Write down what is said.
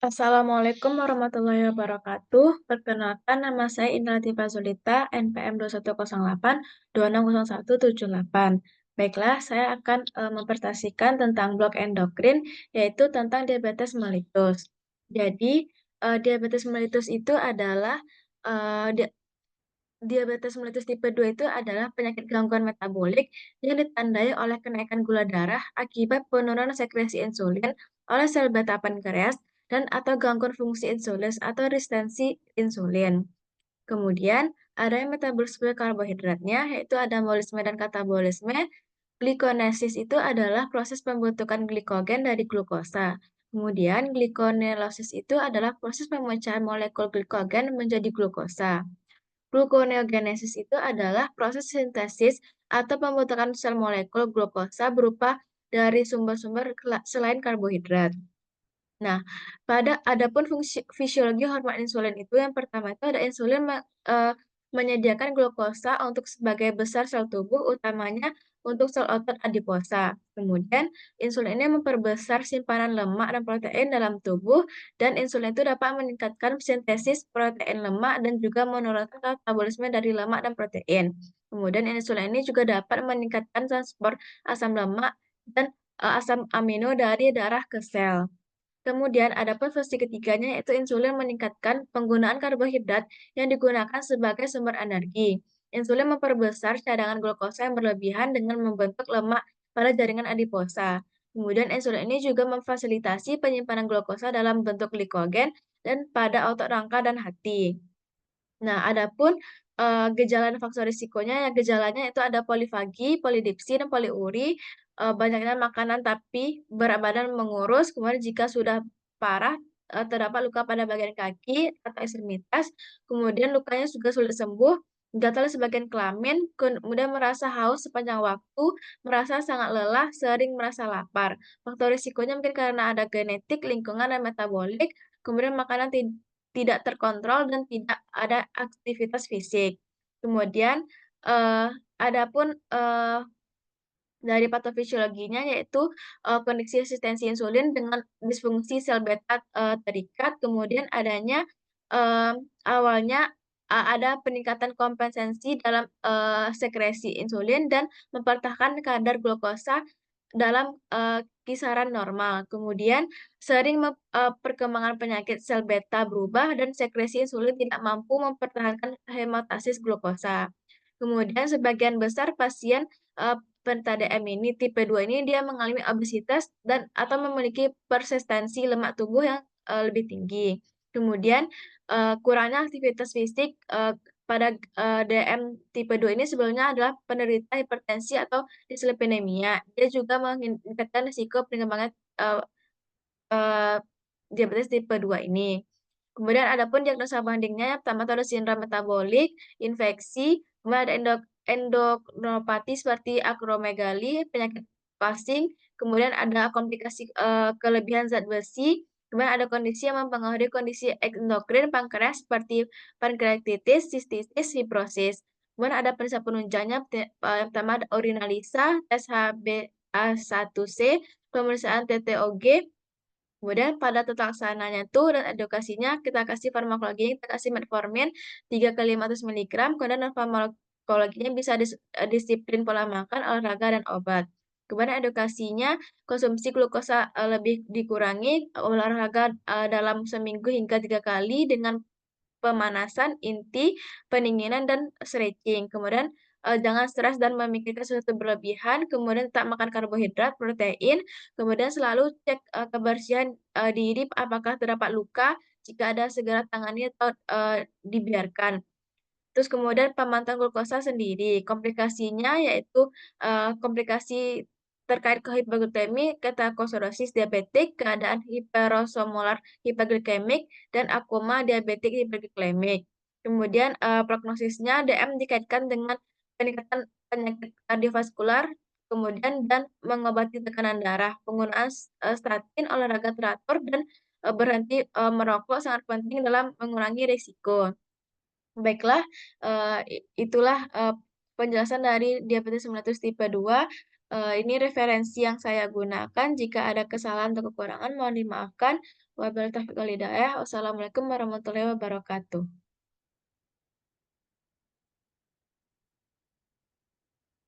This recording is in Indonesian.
Assalamualaikum warahmatullahi wabarakatuh. Perkenalkan nama saya Indra Tifa Zulita, NPM 2108 260178. Baiklah, saya akan mempresentasikan tentang blok endokrin, yaitu tentang diabetes mellitus. Jadi, diabetes mellitus itu adalah eh, di- diabetes mellitus tipe 2 itu adalah penyakit gangguan metabolik yang ditandai oleh kenaikan gula darah akibat penurunan sekresi insulin oleh sel beta pankreas dan atau gangguan fungsi insulin atau resistensi insulin. Kemudian ada yang metabolisme karbohidratnya, yaitu anabolisme dan katabolisme. Glikonesis itu adalah proses pembentukan glikogen dari glukosa. Kemudian glikonelosis itu adalah proses pemecahan molekul glikogen menjadi glukosa. Gluconeogenesis itu adalah proses sintesis atau pembentukan sel molekul glukosa berupa dari sumber-sumber selain karbohidrat. Nah, adapun fungsi fisiologi hormon insulin itu yang pertama itu ada insulin menyediakan glukosa untuk sebagai besar sel tubuh, utamanya untuk sel otot adiposa. Kemudian, insulin ini memperbesar simpanan lemak dan protein dalam tubuh, dan insulin itu dapat meningkatkan sintesis protein lemak dan juga menurunkan katabolisme dari lemak dan protein. Kemudian, insulin ini juga dapat meningkatkan transport asam lemak dan asam amino dari darah ke sel. Kemudian adapun fungsi ketiganya yaitu insulin meningkatkan penggunaan karbohidrat yang digunakan sebagai sumber energi. Insulin memperbesar cadangan glukosa yang berlebihan dengan membentuk lemak pada jaringan adiposa. Kemudian insulin ini juga memfasilitasi penyimpanan glukosa dalam bentuk glikogen dan pada otot rangka dan hati. Nah, adapun, gejala dan faktor risikonya, ya gejalanya itu ada polifagi, polidipsi, dan poliuri, banyaknya makanan tapi berat badan mengurus, kemudian jika sudah parah, terdapat luka pada bagian kaki atau ekstremitas, kemudian lukanya juga sulit sembuh, gatal di sebagian kelamin, kemudian merasa haus sepanjang waktu, merasa sangat lelah, sering merasa lapar. Faktor risikonya mungkin karena ada genetik, lingkungan, dan metabolik, kemudian makanan tidak terkontrol dan tidak ada aktivitas fisik. Kemudian, eee, adapun, dari patofisiologinya yaitu, kondisi resistensi insulin dengan disfungsi sel beta, terikat, kemudian adanya, awalnya ada peningkatan kompensasi dalam, sekresi insulin dan mempertahankan kadar glukosa dalam, kisaran normal. Kemudian sering perkembangan penyakit sel beta berubah dan sekresi insulin tidak mampu mempertahankan hemostasis glukosa. Kemudian sebagian besar pasien, penderita DM ini, tipe 2 ini dia mengalami obesitas dan atau memiliki persistensi lemak tubuh yang, lebih tinggi. Kemudian, kurangnya aktivitas fisik, pada, DM tipe 2 ini sebelumnya adalah penderita hipertensi atau dislipidemia. Dia juga meningkatkan risiko pengembangan, eee eee, diabetes tipe 2 ini. Kemudian adapun diagnosa bandingnya yang pertama itu ada sindrom metabolik, infeksi, kemudian ada endokrinopati seperti akromegali, penyakit passing, kemudian ada komplikasi, kelebihan zat besi, kemudian ada kondisi yang mempengaruhi kondisi endokrin pankreas seperti pankreatitis, sistitis, fibrosis. Kemudian ada periksa penunjangnya yang pertama ada urinalisa, tes HbA1c, pemeriksaan TTOG. Kemudian pada tata laksananya tuh dan edukasinya kita kasih farmakologinya, kita kasih metformin 3 kali 500 miligram, kemudian non farmakologinya bisa disiplin pola makan, olahraga, dan obat. Kemudian edukasinya konsumsi glukosa, lebih dikurangi, olahraga, dalam seminggu hingga 3 kali dengan pemanasan inti, pendinginan, dan stretching. Kemudian, jangan stres dan memikirkan sesuatu berlebihan, kemudian tetap makan karbohidrat, protein, kemudian selalu cek, kebersihan, diri apakah terdapat luka, jika ada segera tangani atau, dibiarkan. Terus kemudian pemantauan glukosa sendiri, komplikasinya yaitu, komplikasi terkait hipoglikemi, ketoacidosis diabetik, keadaan hiperosmolar hiperglikemik, dan akoma diabetik hiperglikemik. Kemudian, prognosisnya DM dikaitkan dengan peningkatan penyakit kardiovaskular, kemudian dan mengobati tekanan darah, penggunaan statin, olahraga teratur, dan, berhenti, merokok sangat penting dalam mengurangi risiko. Baiklah, itulah, penjelasan dari diabetes mellitus tipe 2. Ini referensi yang saya gunakan. Jika ada kesalahan atau kekurangan mohon dimaafkan. Wabillahi taufiq wal hidayah. Wassalamualaikum warahmatullahi wabarakatuh.